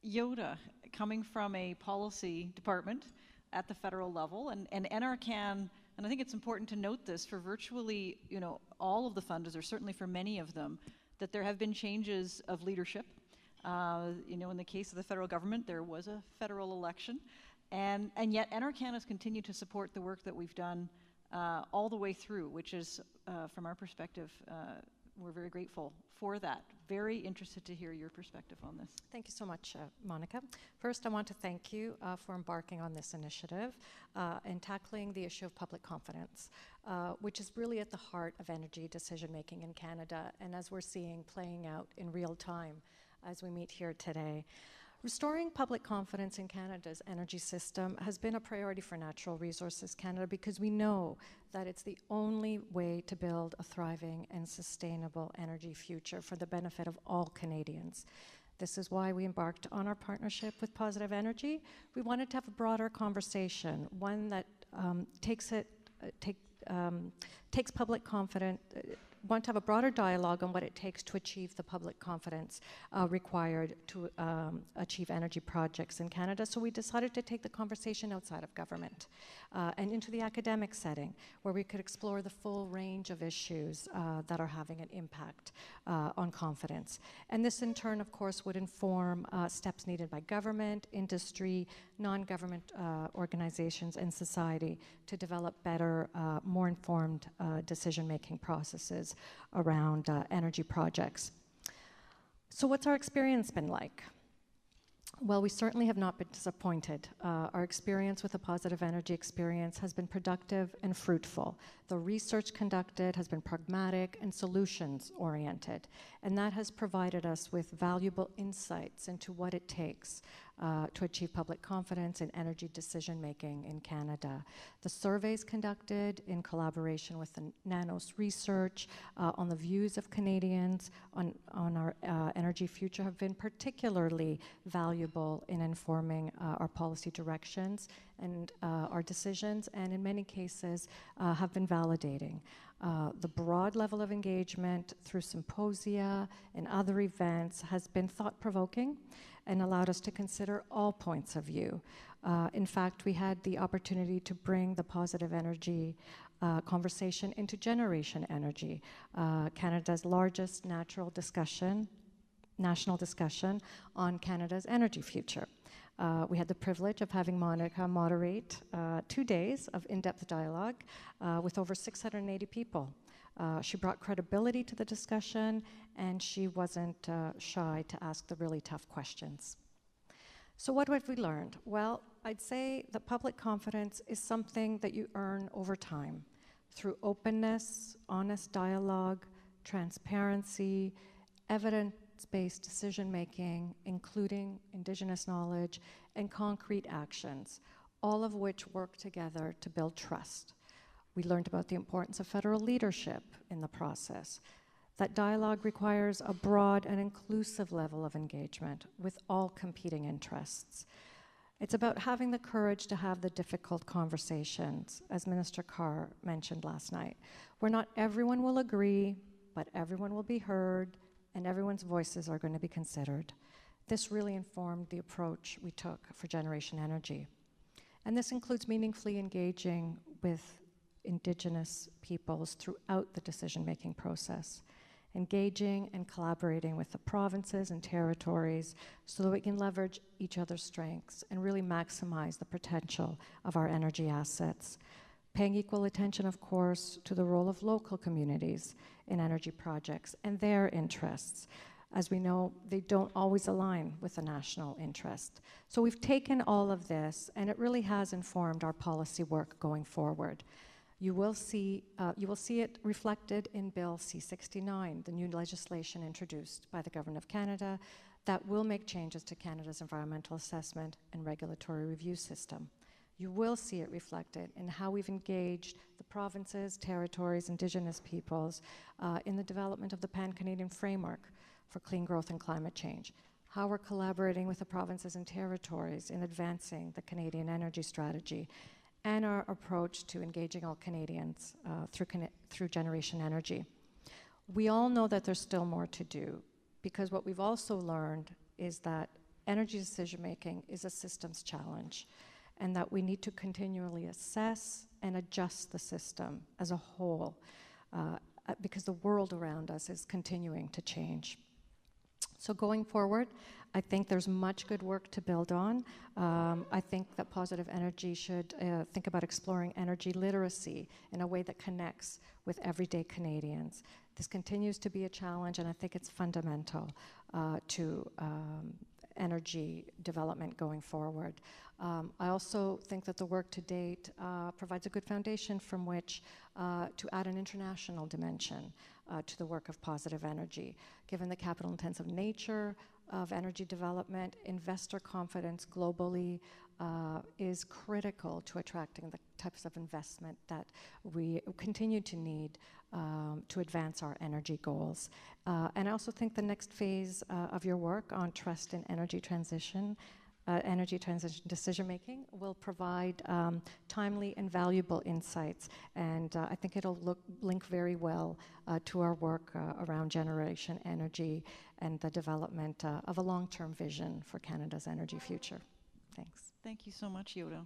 Yiota, coming from a policy department at the federal level, and NRCan, and I think it's important to note this for virtually, all of the funders, or certainly for many of them, that there have been changes of leadership. In the case of the federal government, there was a federal election, and yet NRCan has continued to support the work that we've done all the way through, which is, from our perspective, we're very grateful for that. Very interested to hear your perspective on this. Thank you so much, Monica. First, I want to thank you for embarking on this initiative and tackling the issue of public confidence, which is really at the heart of energy decision-making in Canada, and as we're seeing playing out in real time as we meet here today. Restoring public confidence in Canada's energy system has been a priority for Natural Resources Canada because we know that it's the only way to build a thriving and sustainable energy future for the benefit of all Canadians. This is why we embarked on our partnership with Positive Energy. We wanted to have a broader conversation, one that takes public confidence, want to have a broader dialogue on what it takes to achieve the public confidence required to achieve energy projects in Canada. So we decided to take the conversation outside of government and into the academic setting, where we could explore the full range of issues that are having an impact on confidence. And this in turn, of course, would inform steps needed by government, industry, non-government organizations, and society to develop better, more informed decision-making processes around energy projects. So what's our experience been like? Well, we certainly have not been disappointed. Our experience with the Positive Energy experience has been productive and fruitful. The research conducted has been pragmatic and solutions-oriented, and that has provided us with valuable insights into what it takes to achieve public confidence in energy decision-making in Canada. The surveys conducted in collaboration with the NANOS research on the views of Canadians on our energy future have been particularly valuable in informing our policy directions and our decisions, and in many cases have been validating. The broad level of engagement through symposia and other events has been thought-provoking and allowed us to consider all points of view. In fact, we had the opportunity to bring the Positive Energy conversation into Generation Energy, Canada's largest national discussion on Canada's energy future. We had the privilege of having Monica moderate 2 days of in-depth dialogue with over 680 people. She brought credibility to the discussion, and she wasn't shy to ask the really tough questions. So what have we learned? Well, I'd say that public confidence is something that you earn over time through openness, honest dialogue, transparency, evidence-based decision-making, including Indigenous knowledge, and concrete actions, all of which work together to build trust. We learned about the importance of federal leadership in the process. That dialogue requires a broad and inclusive level of engagement with all competing interests. It's about having the courage to have the difficult conversations, as Minister Carr mentioned last night, where not everyone will agree, but everyone will be heard, and everyone's voices are going to be considered. This really informed the approach we took for Generation Energy. And this includes meaningfully engaging with Indigenous peoples throughout the decision-making process, engaging and collaborating with the provinces and territories so that we can leverage each other's strengths and really maximize the potential of our energy assets. Paying equal attention, of course, to the role of local communities in energy projects and their interests. As we know, they don't always align with the national interest. So we've taken all of this, and it really has informed our policy work going forward. You will see it reflected in Bill C-69, the new legislation introduced by the Government of Canada that will make changes to Canada's environmental assessment and regulatory review system. You will see it reflected in how we've engaged the provinces, territories, Indigenous peoples in the development of the Pan-Canadian Framework for Clean Growth and Climate Change, how we're collaborating with the provinces and territories in advancing the Canadian Energy Strategy, and our approach to engaging all Canadians through Generation Energy. We all know that there's still more to do, because what we've also learned is that energy decision-making is a systems challenge, and that we need to continually assess and adjust the system as a whole, because the world around us is continuing to change. So going forward, I think there's much good work to build on. I think that Positive Energy should think about exploring energy literacy in a way that connects with everyday Canadians. This continues to be a challenge, and I think it's fundamental to energy development going forward. I also think that the work to date provides a good foundation from which to add an international dimension to the work of Positive Energy. Given the capital-intensive nature of energy development, investor confidence globally is critical to attracting the types of investment that we continue to need to advance our energy goals. And I also think the next phase of your work on trust in energy transition decision-making will provide timely and valuable insights, and I think it'll link very well to our work around generation energy and the development of a long-term vision for Canada's energy future. Thanks. Thank you so much, Yiota.